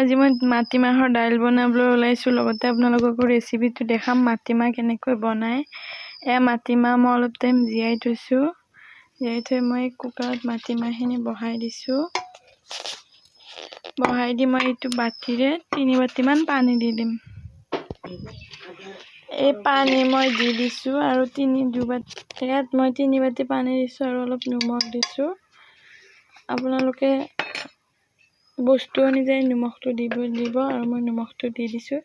আজি মই মাটিমাহৰ দাইল বনাবলৈ ওলাইছোঁ লগতে আপোনালোকক ৰেচিপিটো দেখাম মাটিমাহ কেনেকৈ বনায় মাটিমাহ মই অলপ টাইম জিয়াই থৈছোঁ জিয়াই থৈ মই কুকাৰত মাটিমাহখিনি বহাই দিছোঁ বহাই দি মই এইটো বাটিৰে 3 বাটিমান পানী দি দিম এই পানী মই দি দিছোঁ আৰু 2 বাটি ইয়াত মই 3 বাটি পানী দিছোঁ আৰু অলপ নিমখ দিছোঁ আপোনালোকে বস্তু অনুযায়ী নিমখটো দিব আৰু মই নিমখটো দি দিছোঁ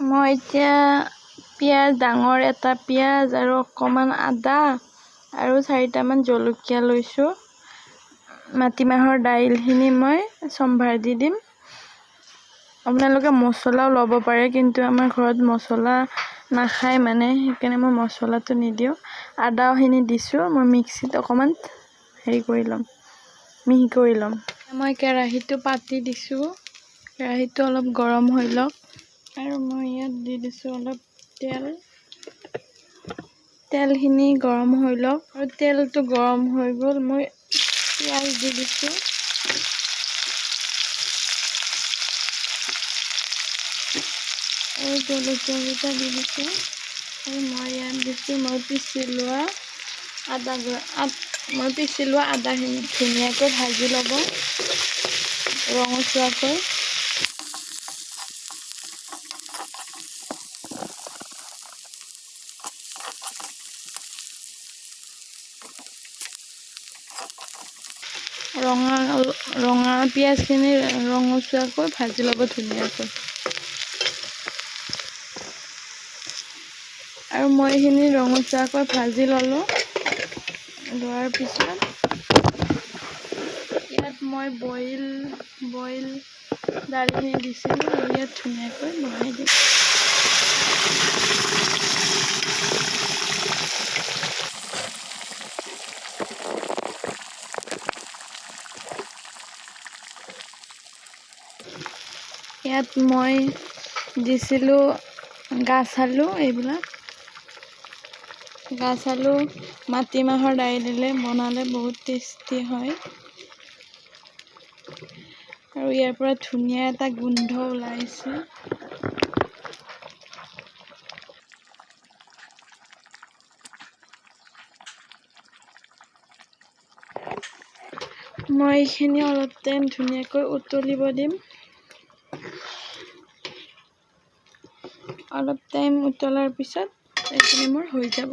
মই এতিয়া পিয়াজ ডাঙৰ এটা পিয়াজ আৰু অকমান আদা আৰু 4টামান জলকীয়া লৈছোঁ মাটিমাহৰ দাইলখিনি মই সম্ভাৰ দি দিম আপোনালোকে মছলাও ল'ব পাৰে কিন্তু আমাৰ ঘৰত মছলা নাখায় মানে সেইকাৰণে মই মছলাটো নিদিওঁ আদাখিনি দিছোঁ মই মিক্সিত অকমান মিহি কৰি ল'ম মই কেৰাহীটো পাতি দিছোঁ কেৰাহীটো অলপ গৰম হৈ লওক আৰু মই ইয়াত দি দিছোঁ অলপ তেলখিনি গৰম হৈ লওক আৰু তেলটো গৰম হৈ গ'ল মই পিয়াজ দি দিছোঁ আৰু জলকীয়াকেইটা দি দিছোঁ আৰু মই ইয়াত দিছোঁ মই পিচি লোৱা আদাখিনি ধুনীয়াকৈ ভাজি ল'ব ৰঙচুৱাকৈ ৰঙা পিঁয়াজখিনি ৰঙচুৱাকৈ ভাজি ল'ব ধুনীয়াকৈ আৰু মই এইখিনি ৰঙচুৱাকৈ ভাজি ল'লোঁ লোৱাৰ পিছত ইয়াত মই বইল দালিখিনি দিছিলোঁ আৰু ইয়াত ধুনীয়াকৈ বহাই দিম ইয়াত মই দিছিলোঁ গাছ আলু এইবিলাক গাছ আলু মাটিমাহৰ দাইলেৰে বনালে বহুত টেষ্টি হয় আৰু ইয়াৰ পৰা ধুনীয়া এটা গোন্ধ ওলাইছে মই এইখিনি অলপ টাইম ধুনীয়াকৈ উতলিব দিম অলপ টাইম উতলাৰ পিছত এইখিনি মোৰ হৈ যাব